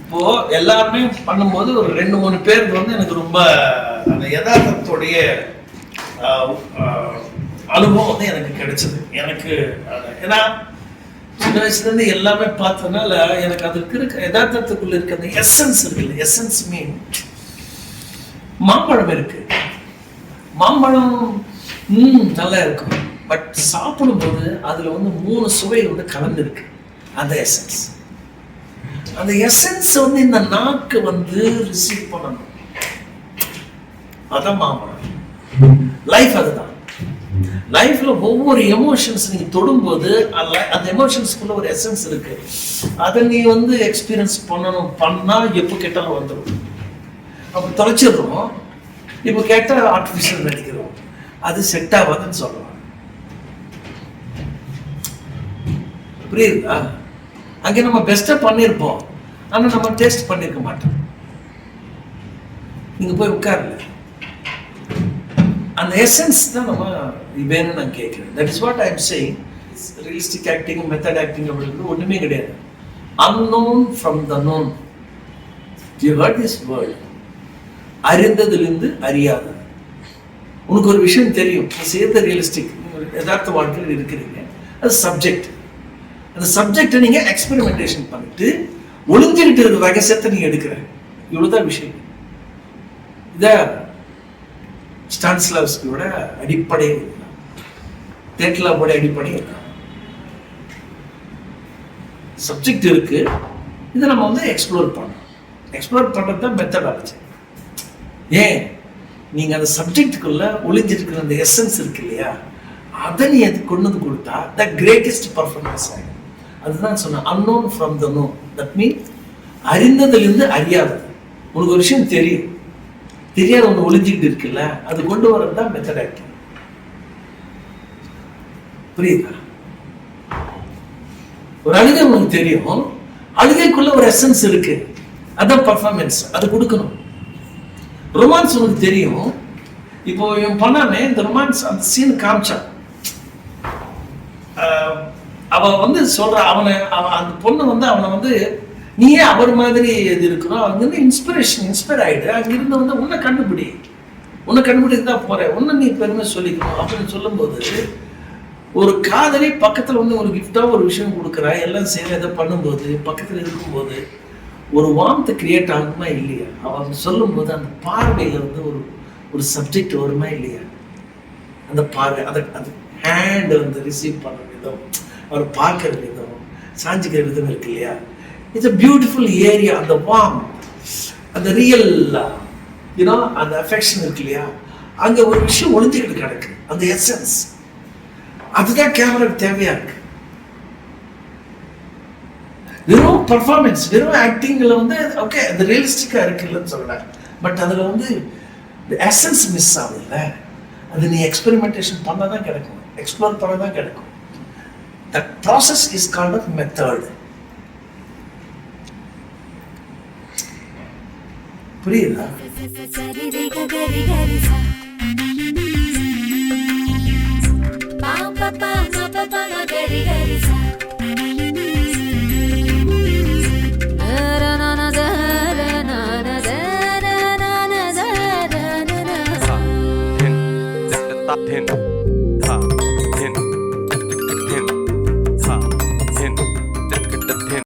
இப்போ எல்லாருமே பண்ணும்போது ஒரு 2-3 பேருக்கு வந்து எனக்கு ரொம்ப அந்த யதார்த்தத்துடைய அனுபவம் வந்து எனக்கு கிடைச்சது. எனக்கு ஏன்னா சின்ன வயசுல இருந்து எல்லாமே பார்த்ததுனால எனக்கு அதுக்கு இருக்க யதார்த்தத்துக்குள்ள இருக்க அந்த எசன்ஸ் இருக்குல்ல, எசன்ஸ் மீன் மாம்பழம் இருக்கு. மாம்பழம் நல்லா இருக்கும், பட் சாப்பிடும்போது அதுல வந்து 3 சுவை வந்து கலந்து இருக்கு. அந்த எசன்ஸ், அந்த எசன்ஸ் வந்து இந்த நாக்கு வந்து ரிசீவ் பண்ணணும். அதான் மாம்பழம். லைஃப் அதுதான். லைஃப்ல ஒவ்வொரு எமோஷன்ஸ் நீங்க தொடும்போது அந்த எமோஷன்ஸ்குள்ள ஒரு எசன்ஸ் இருக்கு. அதை நீ வந்து எக்ஸ்பீரியன்ஸ் பண்ணா எப்போ கேட்டாலும் வந்துடும். அப்போ தொலைச்சிடுறோம். இப்போ கேட்டா ஆர்டிஃபிஷியல் நடிக்கிறோம், அது செட் ஆகாதுன்னு சொல்லலாம். புரியுதா? அங்கே நம்ம பெஸ்டா பண்ணியிருப்போம், ஆனா நம்ம டேஸ்ட் பண்ணிருக்க மாட்டோம். நீங்க போய் உட்கார்ல, அந்த எசன்ஸ் தான் நம்ம வேணும்னு நான் கேட்கிறேன். That is what I am saying. Realistic acting, method acting அப்படிங்கிறது ஒண்ணுமே கிடையாது. Unknown from the known. You heard this word. அறிந்ததிலிருந்து அறியாது. உனக்கு ஒரு விஷயம் தெரியும், நீ செய்யறது ரியலிஸ்டிக், யதார்த்த வாழ்க்கையில் இருக்கிறீங்க, அது சப்ஜெக்ட். அந்த சப்ஜெக்டை நீங்க எக்ஸ்பெரிமெண்டேஷன் பண்ணிட்டு ஒளிஞ்சுக்கிட்டு இருக்கிற ரகசியத்தை நீங்க எடுக்கிற, இவ்வளவுதான் விஷயம். இத ஸ்டானிஸ்லாவ்ஸ்கியோட அடிப்படை, தேட்லாவோட அடிப்படை சப்ஜெக்ட் இருக்கு. இதை நம்ம வந்து எக்ஸ்ப்ளோர் பண்ணணும். எக்ஸ்ப்ளோர் பண்றது தான் மெத்தடாலஜி. ஏன் நீங்க அந்த சப்ஜெக்டுக்குள்ள ஒளிஞ்சிருக்கிற அந்த எசன்ஸ் இருக்கு இல்லையா, அதை நீ அது கொண்டு வந்து கொடுத்தா த கிரேட்டஸ்ட் பர்ஃபார்மன்ஸ் ஆகும். அதுதான் சொன்ன unknown from the know. That mean அறிந்ததிலிருந்து அறியாதது. உனக்கு ஒரு விஷயம் தெரியும், தெரியாத ஒன்று ஒளிஞ்சிக்கிட்டு இருக்குல்ல, அது கொண்டு வரது தான் மெத்தட் ஆக்டிங். புரியுதா? ஒரு அழுகை உனக்கு தெரியும், அழுகைக்குள்ள ஒரு எசன்ஸ் இருக்கு, அதான் பர்ஃபார்மன்ஸ், அது கொடுக்கணும். ரொமான்ஸ் உனக்கு தெரியும், இப்போ இவன் பண்ணானே இந்த ரொமான்ஸ், அந்த சீன் காமிச்சான். அவன் வந்து சொல்ற, அவன் அந்த பொண்ணு வந்து அவனை வந்து நீயே அவர் மாதிரி இது இருக்கணும், அவங்க வந்து இன்ஸ்பயர் ஆயிடு, அங்கிருந்து வந்து உன்னை கண்டுபிடிக்க தான் போறேன், உன்னை நீ பெருமை சொல்லிக்கணும் அப்படின்னு சொல்லும்போது, ஒரு காதலி பக்கத்துல வந்து ஒரு கிஃப்டா ஒரு விஷயம் கொடுக்குறா, எல்லாம் செய்ய இதை பண்ணும்போது, பக்கத்துல இருக்கும்போது ஒரு வார்த்தை கிரியேட் ஆகுமா இல்லையா? அவன் சொல்லும் போது அந்த பார்வையில வந்து ஒரு சப்ஜெக்ட் வருமா இல்லையா? அந்த பார்வை, அது ஹேண்ட் வந்து ரிசீவ் பண்ற விதம், அவர் பார்க்கிற விதம், சாஞ்சிக்கிற விதம் இருக்கு இல்லையா? It's a beautiful area. அந்த வார்ம், அந்த ரியல் அந்த அஃபெக்ஷன் இருக்கு இல்லையா, அங்க ஒரு விஷயம் ஒளிஞ்சுக்கிட்டு கிடக்கு, அந்த எசன்ஸ். அதுதான் கேமராக்கு தேவையா இருக்கு. வெறும் பர்ஃபார்மன்ஸ், வெறும் ஆக்டிங்ல வந்து ஓகே அது ரியலிஸ்டிக்கா இருக்குல்லன்னு சொல்றேன், பட் அதுல வந்து எசன்ஸ் மிஸ் ஆகுதுல்ல. அது நீ எக்ஸ்பெரிமெண்டேஷன் பண்ணாதான் கிடைக்கும், எக்ஸ்ப்ளோர் பண்ணாதான் கிடைக்கும். That process is called a method. புரியுதா?